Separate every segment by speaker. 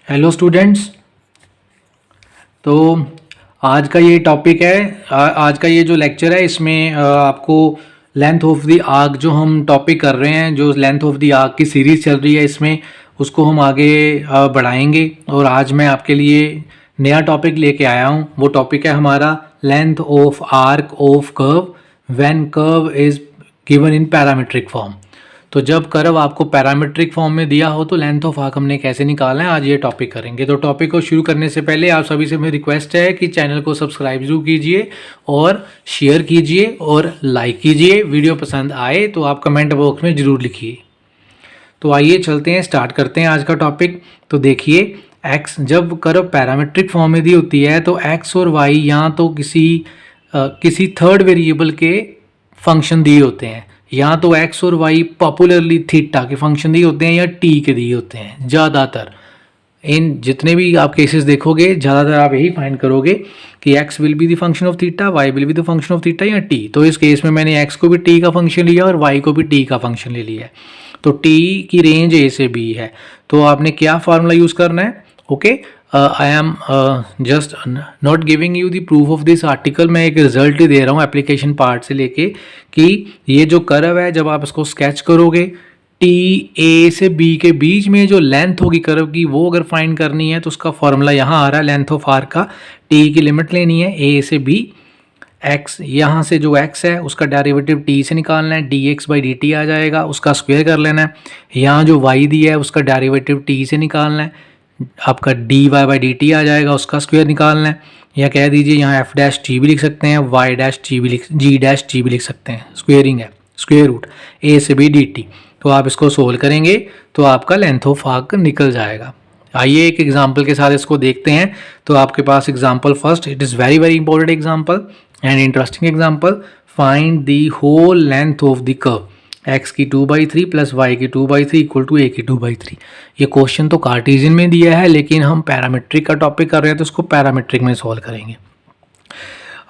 Speaker 1: Hello students. तो आज का ये टॉपिक है, आज का ये जो लेक्चर है इसमें आपको लेंथ ऑफ द आर्क जो हम टॉपिक कर रहे हैं, जो लेंथ ऑफ द आर्क की सीरीज़ चल रही है इसमें उसको हम आगे बढ़ाएंगे। और आज मैं आपके लिए नया टॉपिक लेके आया हूँ। वो टॉपिक है हमारा length of arc of curve when curve is given in parametric form. तो जब कर्व आपको पैरामीट्रिक फॉर्म में दिया हो तो लेंथ ऑफ आर्क हमने कैसे निकालना है, आज ये टॉपिक करेंगे। तो टॉपिक को शुरू करने से पहले आप सभी से मेरी रिक्वेस्ट है कि चैनल को सब्सक्राइब जरूर कीजिए और शेयर कीजिए और लाइक कीजिए। वीडियो पसंद आए तो आप कमेंट बॉक्स में ज़रूर लिखिए। तो आइए चलते हैं, स्टार्ट करते हैं आज का टॉपिक। तो देखिए, एक्स जब कर्व पैरामीट्रिक फॉर्म में दी होती है तो एक्स और वाई यहाँ तो किसी थर्ड वेरिएबल के फंक्शन दिए होते हैं, या तो एक्स और वाई पॉपुलरली थीटा के फंक्शन दिए होते हैं या टी के दिए होते हैं। ज़्यादातर इन जितने भी आप केसेस देखोगे ज़्यादातर आप यही फाइंड करोगे कि X will be the function of theta, Y will be the function of theta या टी। तो इस केस में मैंने एक्स को भी टी का फंक्शन लिया और वाई को भी टी का फंक्शन ले लिया है। तो टी की रेंज ए से बी है। तो आपने क्या फार्मूला यूज़ करना है? Okay, I am just not giving you the proof of this article. मैं एक रिजल्ट ही दे रहा हूँ एप्लीकेशन पार्ट से लेके कि ये जो कर्व है जब आप इसको स्केच करोगे टी ए से बी के बीच में जो लेंथ होगी कर्व की वो अगर फाइंड करनी है तो उसका फॉर्मूला यहाँ आ रहा है लेंथ ऑफ आर्क का। टी की लिमिट लेनी है ए से बी, एक्स यहाँ से जो एक्स है उसका डेरिवेटिव टी से निकालना है, D X by D T आ जाएगा, उसका स्क्वायर कर लेना है। यहाँ जो वाई दिया है उसका डेरिवेटिव टी से निकालना है, आपका D Y by D T आ जाएगा, उसका स्क्वायर निकालना है। या कह दीजिए यहाँ एफ डैश टी भी लिख सकते हैं, वाई डैश टी भी जी डैश टी भी लिख सकते हैं, स्क्वेयरिंग है, स्क्वेयर रूट ए से बी डी टी। तो आप इसको सोल्व करेंगे तो आपका लेंथ ऑफ आर्क निकल जाएगा। आइए एक एग्जाम्पल के साथ इसको देखते हैं। तो आपके पास example first, it is very very important example and interesting example. Find the whole length of the curve, X की 2/3 प्लस वाई की 2/3 इक्वल टू ए की 2/3। ये क्वेश्चन तो कार्टेशियन में दिया है लेकिन हम पैरामीट्रिक का टॉपिक कर रहे हैं तो इसको पैरामीट्रिक में सॉल्व करेंगे।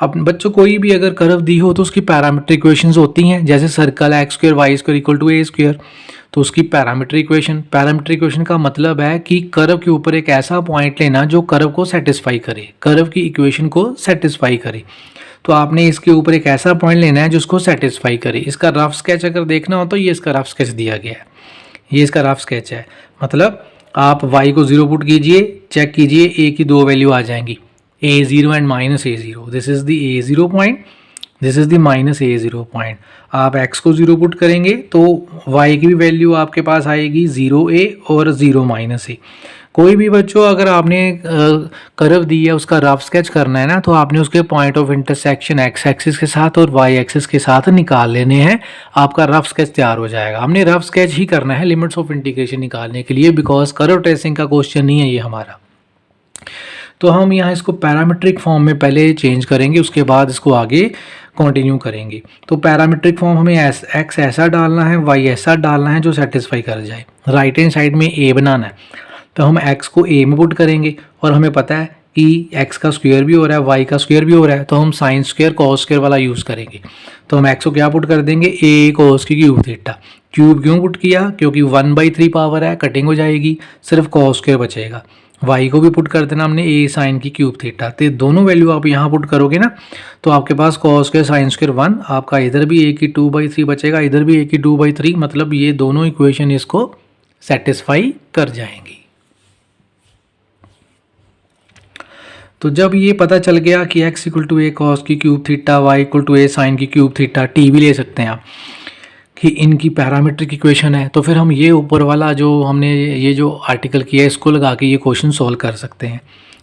Speaker 1: अब बच्चों कोई भी अगर कर्व दी हो तो उसकी पैरामीट्रिक इक्वेशंस होती हैं, जैसे सर्कल है X square Y square equal to A square, तो उसकी पैरामीट्रिक इक्वेशन का मतलब है कि कर्व के ऊपर एक ऐसा पॉइंट लेना जो कर्व को सेटिस्फाई करे, कर्व की इक्वेशन को सेटिस्फाई करे। तो आपने इसके ऊपर एक ऐसा पॉइंट लेना है जो उसको सेटिस्फाई करे। इसका रफ स्केच अगर देखना हो तो ये इसका रफ स्केच दिया गया है, ये इसका रफ स्केच है। मतलब आप y को 0 पुट कीजिए, चेक कीजिए a की दो वैल्यू आ जाएंगी, a0 and minus a0। This is the a0 point, this is the minus a0 point. आप x को 0 पुट करेंगे तो y की भी वैल्यू आपके पास आएगी 0a और 0 - a। कोई भी बच्चों अगर आपने कर्व दी है उसका रफ स्केच करना है ना तो आपने उसके point of intersection x axis के साथ और वाई एक्सिस के साथ निकाल लेने हैं, आपका रफ स्केच तैयार हो जाएगा। हमने रफ स्केच ही करना है लिमिट्स ऑफ इंटीग्रेशन निकालने के लिए, बिकॉज कर्व ट्रेसिंग का क्वेश्चन नहीं है ये हमारा। तो हम यहाँ इसको पैरामीट्रिक फॉर्म में पहले चेंज करेंगे, उसके बाद इसको आगे कंटिन्यू करेंगे। तो पैरामीट्रिक फॉर्म हमें एक्स ऐसा डालना है, वाई ऐसा डालना है जो सेटिस्फाई कर जाए। राइट हैंड साइड में ए बनाना है तो हम x को a में पुट करेंगे और हमें पता है कि x का स्क्वायर भी हो रहा है, y का स्क्वायर भी हो रहा है, तो हम साइन स्क्वायर कॉस स्क्वायर वाला यूज़ करेंगे। तो हम x को क्या पुट कर देंगे, a कॉस की क्यूब थीटा। क्यूब क्यों पुट किया? क्योंकि 1/3 पावर है, कटिंग हो जाएगी, सिर्फ कॉस स्क्वायर बचेगा। y को भी पुट कर देना हमने a साइन की क्यूब थीटा। तो दोनों वैल्यू आप यहाँ पुट करोगे ना तो आपके पास कॉस स्क्वायर साइन स्क्वायर 1, आपका इधर भी a की 2/3 बचेगा, इधर भी a की 2/3, मतलब ये दोनों इक्वेशन इसको सेटिस्फाई कर जाएंगी। तो जब ये पता चल गया कि x equal to A cos की cube theta, y equal to A sine की क्यूब थीटा, t भी ले सकते हैं आप, कि इनकी पैरामीट्रिक इक्वेशन है, तो फिर हम ये ऊपर वाला जो हमने ये जो आर्टिकल किया है इसको लगा के ये क्वेश्चन सॉल्व कर सकते हैं।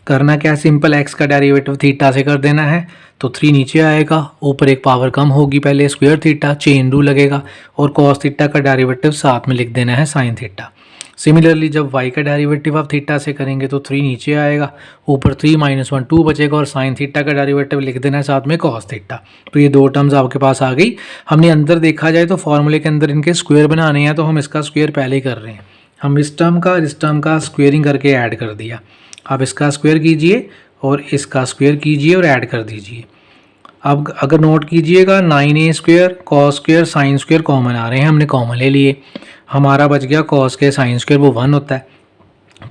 Speaker 1: करना क्या, सिंपल x का डेरिवेटिव थीटा से कर देना है तो 3 नीचे आएगा, ऊपर एक पावर कम होगी, पहले स्क्वायर थीटा, चेन रूल लगेगा और कॉस थीटा का डेरिवेटिव साथ में लिख देना है साइन थीटा। सिमिलरली जब y का डेरिवेटिव आप थीटा से करेंगे तो 3 नीचे आएगा, ऊपर 3 - 1 2 बचेगा और साइन थीटा का डेरिवेटिव लिख देना है साथ में कॉस थीटा। तो ये दो टर्म्स आपके पास आ गई। हमने अंदर देखा जाए तो फॉर्मूले के अंदर इनके स्क्वायर बनाने हैं तो हम इसका स्क्वायर पहले ही कर रहे हैं। हम इस टर्म का स्क्वेयरिंग करके ऐड कर दिया। आप इसका स्क्वायर कीजिए और इसका स्क्वायर कीजिए और ऐड कर दीजिए। अब अगर नोट कीजिएगा 9a square cos square sine square common आ रहे हैं, हमने कॉमन ले लिए, हमारा बच गया कॉस के साइन स्क्वायर, वो 1 होता है।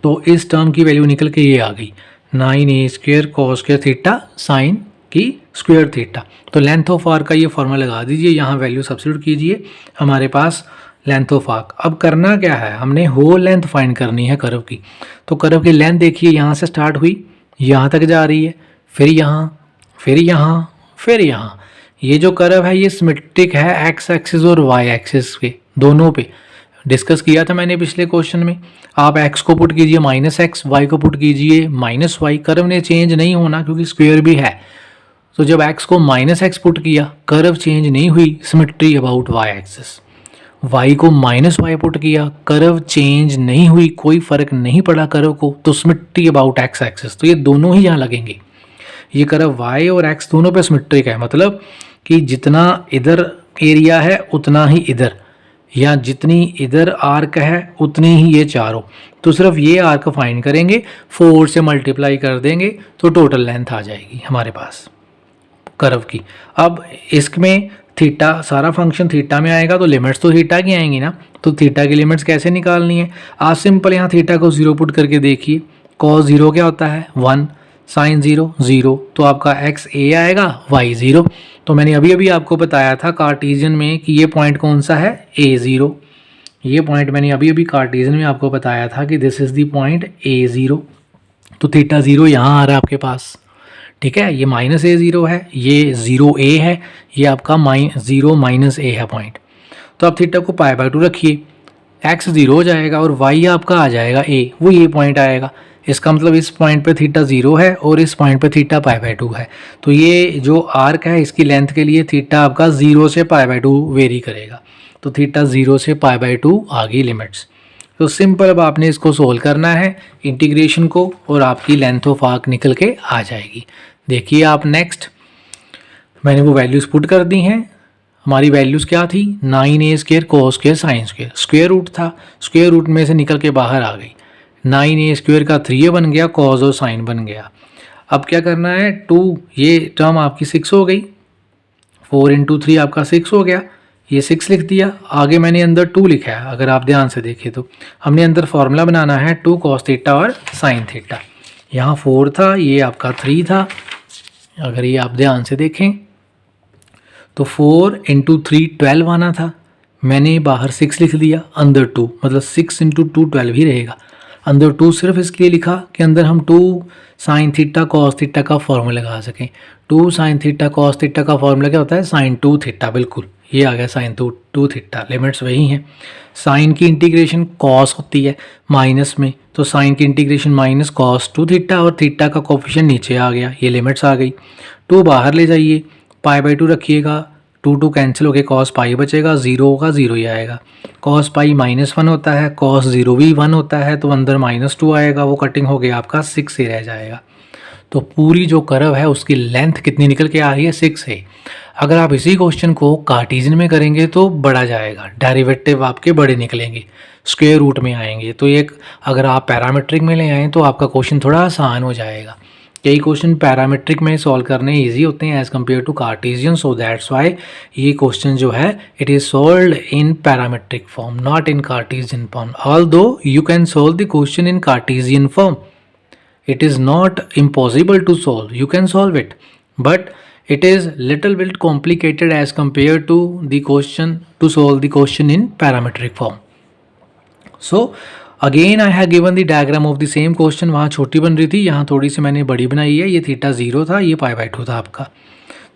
Speaker 1: तो इस टर्म की वैल्यू निकल के ये आ गई 9a² cos square theta sine की स्क्वायर थीटा। तो लेंथ ऑफ आर्क का ये फॉर्मूला लगा दीजिए, यहाँ वैल्यू सब्स्टिट्यूट कीजिए, हमारे पास लेंथ ऑफ आर्क। अब करना क्या है, हमने होल लेंथ फाइंड करनी है कर्व की। तो कर्व की लेंथ देखिए, यहाँ से स्टार्ट हुई, यहाँ तक जा रही है, फिर यहाँ, फिर यहाँ, फिर यहाँ। ये जो कर्व है ये सिमेट्रिक है एक्स एक्सिस और वाई एक्सिस के दोनों पे। डिस्कस किया था मैंने पिछले क्वेश्चन में। आप x को पुट कीजिए -x, y को पुट कीजिए -y, कर्व ने चेंज नहीं होना क्योंकि स्क्वायर भी है। तो जब x को -x पुट किया, कर्व चेंज नहीं हुई, symmetry about y axis. y को -y पुट किया, कर्व चेंज नहीं हुई, कोई फर्क नहीं पड़ा कर्व को, तो सिमेट्री अबाउट x एक्सिस। तो ये दोनों ही यहाँ लगेंगे। ये कर्व y और x दोनों पे सिमेट्रिक है, मतलब कि जितना इधर एरिया है उतना ही इधर, या जितनी इधर आर्क है उतनी ही ये चारों। तो सिर्फ ये आर्क फाइंड करेंगे, 4 से मल्टीप्लाई कर देंगे तो टोटल लेंथ आ जाएगी हमारे पास कर्व की। अब इसमें थीटा, सारा फंक्शन थीटा में आएगा तो लिमिट्स तो थीटा की आएंगी ना। तो थीटा की लिमिट्स कैसे निकालनी है, आप सिंपल यहाँ थीटा को 0 पुट करके देखिए। cos 0 क्या होता है 1, साइन 0 0, तो आपका x a आएगा, y 0। तो मैंने अभी अभी आपको बताया था कार्टेशियन में कि ये पॉइंट कौन सा है a0। ये पॉइंट मैंने अभी अभी कार्टेशियन में आपको बताया था कि this is the point a0। तो थीटा 0 यहाँ आ रहा है आपके पास, ठीक है। ये -a0 है, ये 0a है, ये आपका 0 -a है पॉइंट। तो आप थीटा को π/2 रखिए, x 0 हो जाएगा और y आपका आ जाएगा a, वो ये पॉइंट आएगा। इसका मतलब इस पॉइंट पे थीटा 0 है और इस पॉइंट पे थीटा π/2 है। तो ये जो आर्क है इसकी लेंथ के लिए थीटा आपका 0 से π/2 वेरी करेगा। तो थीटा 0 से π/2 आ गई लिमिट्स। तो सिंपल अब आपने इसको सोल्व करना है इंटीग्रेशन को, और आपकी लेंथ ऑफ आर्क निकल के आ जाएगी। देखिए आप नेक्स्ट, मैंने वो वैल्यूज़ पुट कर दी हैं। हमारी वैल्यूज़ क्या थी, 9a² cos square sine square, square root था, स्क्वायर रूट में से निकल के बाहर आ गई। 9a² का 3a बन गया, cos और साइन बन गया। अब क्या करना है, 2, ये टर्म आपकी 6 हो गई, 4 × 3 आपका 6 हो गया, ये 6 लिख दिया। आगे मैंने अंदर 2 लिखा है, अगर आप ध्यान से देखें तो हमने अंदर फॉर्मूला बनाना है 2 cos थीटा और साइन थीटा। यहाँ 4 था, ये आपका 3 था, अगर ये आप ध्यान से देखें तो 4 × 3 12 आना था, मैंने बाहर 6 लिख दिया, अंदर 2, मतलब 6 × 2 12 ही रहेगा। अंदर 2 सिर्फ इसके लिए लिखा कि अंदर हम 2 साइन थीटा cos थीटा का फॉर्मूला लगा सकें। 2 साइन थीटा cos थीटा का फॉर्मूला क्या होता है, साइन 2 थीटा, बिल्कुल ये आ गया साइन 2 थीटा। लिमिट्स वही हैं। साइन की इंटीग्रेशन cos होती है माइनस में, तो साइन की इंटीग्रेशन -cos 2 थीटा, और थीटा का कोफिशिएंट नीचे आ गया, ये लिमिट्स आ गई। 2 बाहर ले जाइए, π/2 रखिएगा, 2 कैंसिल होकर cos π बचेगा, 0 होगा 0 ही आएगा। cos π -1 होता है, cos 0 भी 1 होता है, तो अंदर -2 आएगा, वो कटिंग हो गया आपका 6 से रह जाएगा। तो पूरी जो कर्व है उसकी लेंथ कितनी निकल के आ रही है, 6 है। अगर आप इसी क्वेश्चन को कार्टेशियन में करेंगे तो बड़ा जाएगा, डेरिवेटिव आपके बड़े निकलेंगे, स्क्वायर रूट में आएंगे। तो ये अगर आप पैरामीट्रिक में ले आएँ तो आपका क्वेश्चन थोड़ा आसान हो जाएगा। कई क्वेश्चन पैरामीट्रिक में सॉल्व करने इजी होते हैं as compared to Cartesian, so that's why ये क्वेश्चन जो है it is solved in parametric form, not in Cartesian form. Although you can solve the question in Cartesian form, it is not impossible to solve, you can solve it, but it is little bit complicated as compared to the question to solve the question in parametric form. So again I have given the diagram of the same question, वहाँ छोटी बन रही थी, यहाँ थोड़ी सी मैंने बड़ी बनाई है। ये थीटा 0 था, ये π/2 था आपका।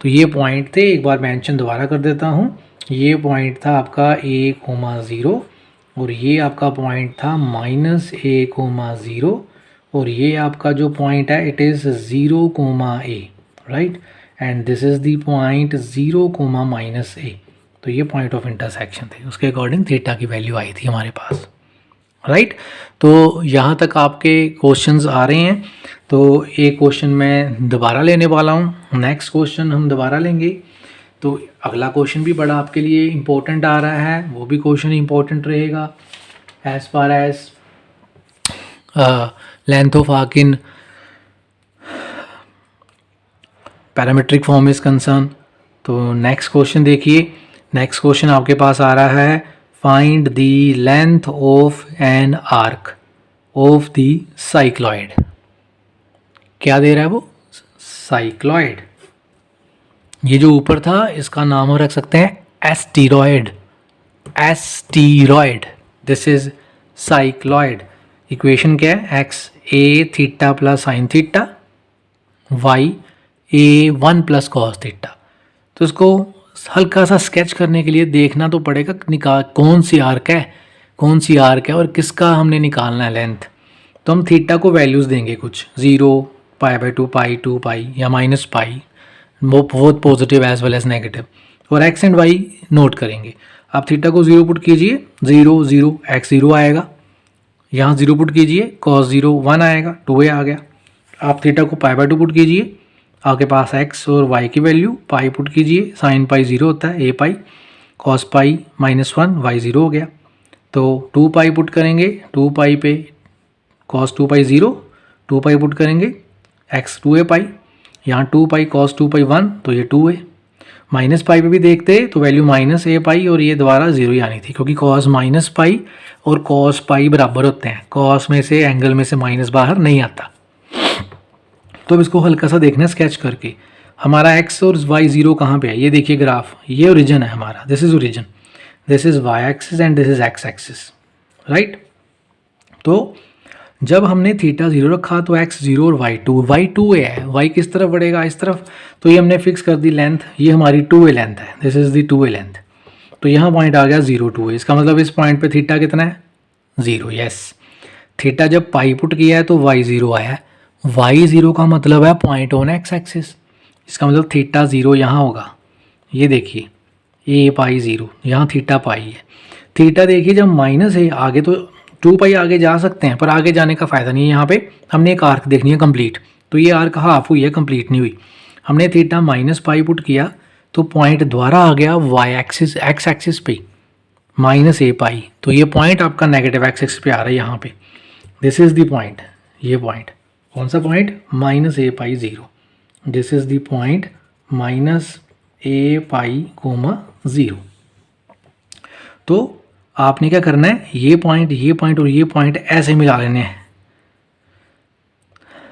Speaker 1: तो ये पॉइंट थे, एक बार मेंशन दोबारा कर देता हूँ। ये पॉइंट था आपका a,0 और ये आपका पॉइंट था -a,0 और ये आपका जो पॉइंट है it is 0, a, right, and this is the point 0, -a। तो ये पॉइंट ऑफ इंटरसेक्शन थे, उसके अकॉर्डिंग थीटा की वैल्यू आई थी हमारे पास, राइट। तो यहाँ तक आपके क्वेश्चंस आ रहे हैं। तो एक क्वेश्चन मैं दोबारा लेने वाला हूँ, नेक्स्ट क्वेश्चन हम दोबारा लेंगे। तो अगला क्वेश्चन भी बड़ा आपके लिए इम्पोर्टेंट आ रहा है, वो भी क्वेश्चन इम्पोर्टेंट रहेगा as far as length of arc in parametric form is concern. तो नेक्स्ट क्वेश्चन देखिए, नेक्स्ट क्वेश्चन आपके पास आ रहा है, find the length of an arc of the cycloid. क्या दे रहा है वो? साइक्लॉइड। ये जो ऊपर था इसका नाम हम रख सकते हैं asteroid. Asteroid, this is cycloid. Equation क्या है? X A theta plus sine theta, Y A 1 plus cos theta. तो इसको हल्का सा स्केच करने के लिए देखना तो पड़ेगा निकाल कौन सी आर्क है, कौन सी आर्क है और किसका हमने निकालना है लेंथ। तो हम थीटा को वैल्यूज़ देंगे कुछ 0, π/2, पाई 2 पाई या minus pi, both positive as well as negative, और एक्स एंड वाई नोट करेंगे। आप थीटा को 0 पुट कीजिए, 0 0 एक्स 0 आएगा। यहाँ 0 पुट कीजिए, cos 0 1 आएगा, 2a आ गया। आप थीटा को π/2 पुट कीजिए, आपके पास x और y की वैल्यू, पाई पुट कीजिए, साइन पाई 0 होता है, a pi, cos pi -1 y 0 हो गया। तो 2 पाई पुट करेंगे, 2 पाई पे cos 2 पाई 0, 2 पाई पुट करेंगे x 2a पाई, यहाँ 2 पाई cos 2 पाई 1, तो ये 2a। माइनस पाई पे भी देखते तो वैल्यू -a पाई और ये दोबारा 0 ही आनी थी, क्योंकि cos माइनस पाई और cos पाई बराबर होते हैं। cos में से एंगल में से माइनस बाहर नहीं आता। तो अब इसको हल्का सा देखना स्केच करके, हमारा x और y 0 कहाँ पे है? ये देखिए ग्राफ, ये ओरिजिन है हमारा, this is origin, this is y axis and this is x axis, right. तो जब हमने थीटा 0 रखा तो x 0 और y 2a है, y किस तरफ बढ़ेगा? इस तरफ। तो ये हमने फिक्स कर दी लेंथ, ये हमारी 2a लेंथ है, this is the 2a length. तो यहाँ पॉइंट आ गया 0 2a, इसका मतलब इस पॉइंट पे थीटा कितना है? 0, यस। थीटा जब पाई पुट किया है तो y 0 आया है, y 0 का मतलब है पॉइंट ऑन x एक्सिस, इसका मतलब थीटा 0 यहाँ होगा। ये देखिए a पाई 0, यहाँ थीटा पाई है। थीटा देखिए जब माइनस है आगे तो 2 पाई आगे जा सकते हैं, पर आगे जाने का फ़ायदा नहीं है। यहाँ पे हमने एक आर्क देखनी है कंप्लीट, तो ये आर्क हाफ हुई है, कंप्लीट नहीं हुई। हमने थीटा माइनस पाई पुट किया तो पॉइंट दोबारा आ गया y एक्सिस x एक्सिस पे -a पाई, तो ये पॉइंट आपका नेगेटिव x एक्सिस पे आ रहा है यहाँ पे, दिस इज़ द पॉइंट। ये पॉइंट कौन सा point? -a pi 0, this is the point -a पाई, 0। तो आपने क्या करना है, ये पॉइंट और ये पॉइंट ऐसे मिला लेने हैं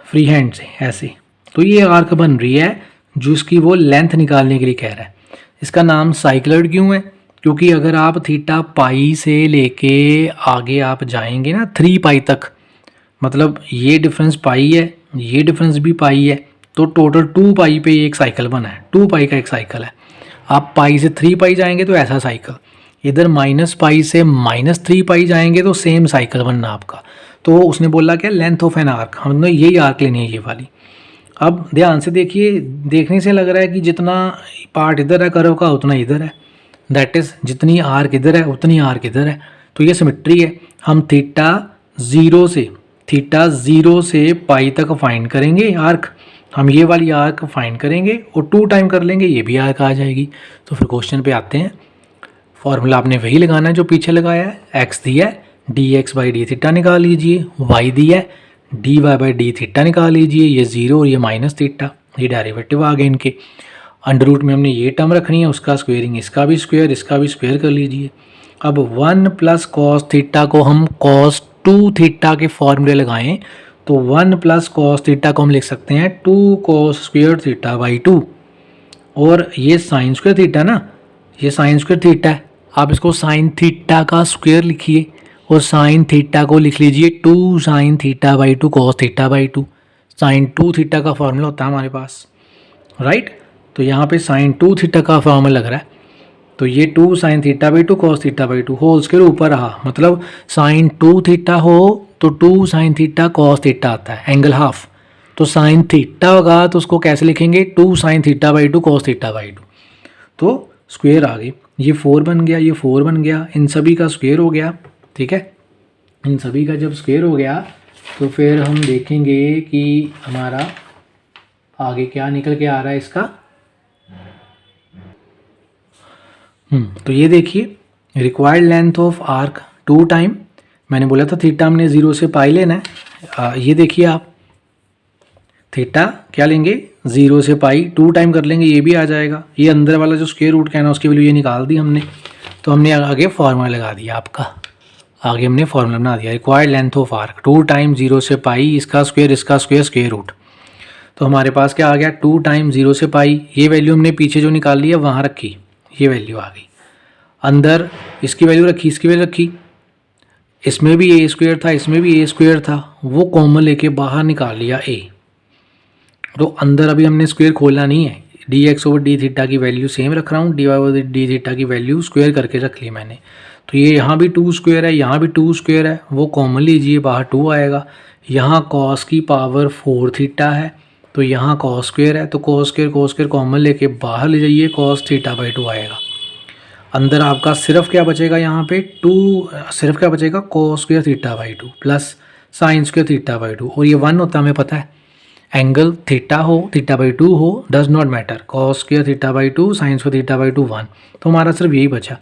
Speaker 1: फ्री हैंड से, ऐसे। तो ये आर्क बन रही है जो इसकी वो लेंथ निकालने के लिए कह रहा है। इसका नाम साइक्लॉइड क्यों है? क्योंकि अगर आप थीटा पाई से लेके आगे आप जाएंगे ना 3 पाई तक, मतलब ये डिफरेंस पाई है, ये डिफरेंस भी पाई है, तो टोटल 2 पाई पे एक साइकिल बना है, 2 पाई का एक साइकिल है। आप पाई से 3 पाई जाएंगे तो ऐसा साइकिल, इधर माइनस पाई से -3 पाई जाएंगे तो सेम साइकिल बनना आपका। तो उसने बोला क्या? लेंथ ऑफ एन आर्क, हमने यही आर्क लेनी है, ये वाली। अब ध्यान से देखिए, देखने से लग रहा है कि जितना पार्ट इधर है कर्व का उतना इधर है, दैट इज़ जितनी आर्क इधर है उतनी आर्क इधर है, तो ये सिमेट्री है। हम थीटा 0 से पाई तक फाइंड करेंगे आर्क, हम ये वाली आर्क फाइंड करेंगे और 2 टाइम कर लेंगे, ये भी आर्क आ जाएगी। तो फिर क्वेश्चन पे आते हैं। फॉर्मूला आपने वही लगाना है जो पीछे लगाया है, x दिया है dx/d थीटा निकाल लीजिए, y दिया है dy/d थीटा निकाल लीजिए, ये 0 और ये माइनस थीटा, ये डेरिवेटिव आ गए इनके। अंडर रूट में हमने ये टर्म रखनी है, उसका स्क्वेयरिंग, इसका भी स्क्वेयर कर लीजिए। अब 1 प्लस कॉस थीटा को हम cos 2 थीटा के फॉर्मूले लगाएं तो 1 प्लस कॉस थीटा को हम लिख सकते हैं 2 cos स्क्वेयर थीटा बाई 2, और ये साइन स्क्वेयर थीटा ना, ये साइन स्क्वेयर थीटा है, आप इसको साइन थीटा का स्क्वेयर लिखिए और साइन थीटा को लिख लीजिए 2 sine theta by 2 cos theta by 2। Sine 2 theta का फॉर्मूला होता है हमारे पास, राइट। तो यहाँ पे साइन 2 थीटा का फॉर्मूला लग रहा है, तो ये 2 sine theta by 2 cos theta by 2 whole square ऊपर रहा, मतलब साइन 2 थीटा हो तो 2 साइन थीटा कॉस थीटा आता है, एंगल हाफ। तो साइन थीटा होगा तो उसको कैसे लिखेंगे? 2 sine theta by 2 cos theta by 2, तो स्क्वेयर आ गई। ये 4 बन गया, ये 4 बन गया, इन सभी का स्क्वेयर हो गया, ठीक है। इन सभी का जब स्क्वेयर हो गया तो फिर हम देखेंगे कि हमारा आगे क्या निकल के आ रहा है इसका। तो ये देखिए required length of arc 2 time, मैंने बोला था थीटा हमने 0 से पाई लेना है। ये देखिए आप थीटा क्या लेंगे? 0 से पाई 2 टाइम कर लेंगे, ये भी आ जाएगा। ये अंदर वाला जो स्क्वायर रूट का है ना उसकी वैल्यू ये निकाल दी हमने, तो हमने आगे फॉर्मूला लगा दिया आपका। आगे हमने फॉर्मूला बना दिया, required length of arc 2 time 0 से पाई, इसका स्क्वायर स्क्वायर रूट। तो हमारे पास क्या आ गया, 2 टाइम 0 से पाई, ये वैल्यू हमने पीछे जो निकाल ली है वहाँ रखी, ये वैल्यू आ गई, अंदर इसकी वैल्यू रखी, इसकी वैल्यू रखी, इसमें भी ए स्क्वायर था, इसमें भी ए स्क्वायर था, वो कॉमन लेके बाहर निकाल लिया ए। तो अंदर अभी हमने स्क्वायर खोलना नहीं है, D X over D theta की वैल्यू सेम रख रहा हूँ, D Y over D theta की वैल्यू स्क्वायर करके रख ली मैंने। तो ये यहाँ भी 2 स्क्वायर है, यहाँ भी 2 स्क्वायर है, वो कॉमन लीजिए, बाहर 2 आएगा। यहाँ कॉस की पावर 4 थीटा है, तो यहाँ कॉस स्क्वायर है, तो कॉस स्क्वायर कॉमन लेके बाहर ले जाइए, कॉस थीटा बाई 2 आएगा। अंदर आपका सिर्फ क्या बचेगा, यहाँ पे 2, सिर्फ क्या बचेगा, cos square theta by 2 plus sine square theta by 2, और ये 1 होता है हमें पता है, एंगल थीटा हो थीटा बाई 2 हो does not matter, cos square theta by 2 sine square theta by 2 1। तो हमारा सिर्फ यही बचा,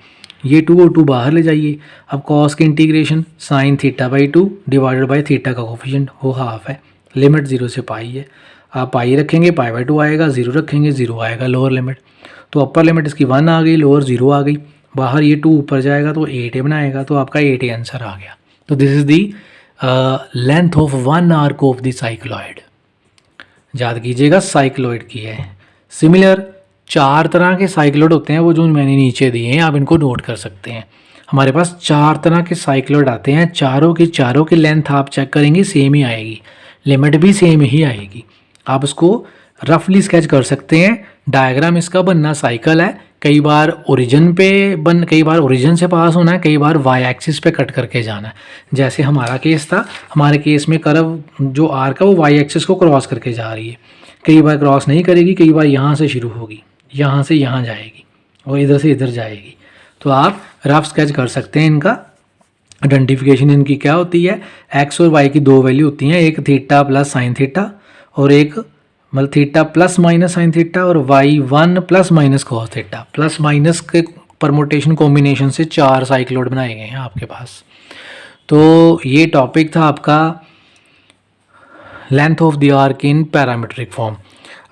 Speaker 1: ये 2 और 2 बाहर ले जाइए। अब कॉस की integration sign theta by 2 divided by theta का कोफिशिएंट वो हाफ है, लिमिट 0 से पाई है, आप पाई रखेंगे पाई बाई 2 आएगा, 0 रखेंगे 0 आएगा लोअर लिमिट। तो अपर लिमिट इसकी 1 आ गई, लोअर 0 आ गई, बाहर ये 2 ऊपर जाएगा तो 8 बनाएगा, तो आपका 8 आंसर आ गया। तो this is the length of 1 arc of the cycloid. याद कीजिएगा साइक्लॉइड की है। सिमिलर 4 तरह के साइक्लॉइड होते हैं, वो जो मैंने नीचे दिए हैं आप इनको नोट कर सकते हैं। हमारे पास 4 तरह के साइक्लॉइड आते हैं, चारों की लेंथ आप चेक करेंगे सेम ही आएगी, लिमिट भी सेम ही आएगी। आप उसको रफली स्केच कर सकते हैं। डायग्राम इसका बनना साइकिल है, कई बार ओरिजिन से पास होना है, कई बार वाई एक्सिस पे कट करके जाना है। जैसे हमारा केस था, हमारे केस में कर्व जो आर्क है वो वाई एक्सिस को क्रॉस करके जा रही है, कई बार क्रॉस नहीं करेगी, कई बार यहाँ से शुरू होगी, यहाँ से यहाँ जाएगी और इधर से इधर जाएगी। तो आप रफ स्केच कर सकते हैं। इनका आइडेंटिफिकेशन इनकी क्या होती है, एक्स और वाई की 2 वैल्यू होती हैं, एक थीटा प्लस साइन थीटा और एक मतलब theta plus minus sine theta, और Y 1 plus minus cos theta. Plus minus के परमोटेशन कॉम्बिनेशन से 4 साइक्लॉइड बनाए गए हैं आपके पास। तो ये टॉपिक था आपका length of the arc in parametric form.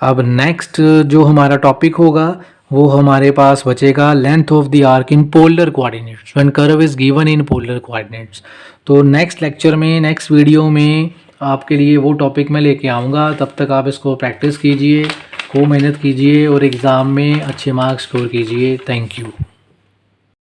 Speaker 1: अब नेक्स्ट जो हमारा टॉपिक होगा वो हमारे पास बचेगा length of the arc in polar coordinates when curve is given in polar coordinates. तो नेक्स्ट लेक्चर में, नेक्स्ट वीडियो में आपके लिए वो टॉपिक मैं लेके आऊँगा। तब तक आप इसको प्रैक्टिस कीजिए, खूब मेहनत कीजिए और एग्ज़ाम में अच्छे मार्क्स स्कोर कीजिए। Thank you.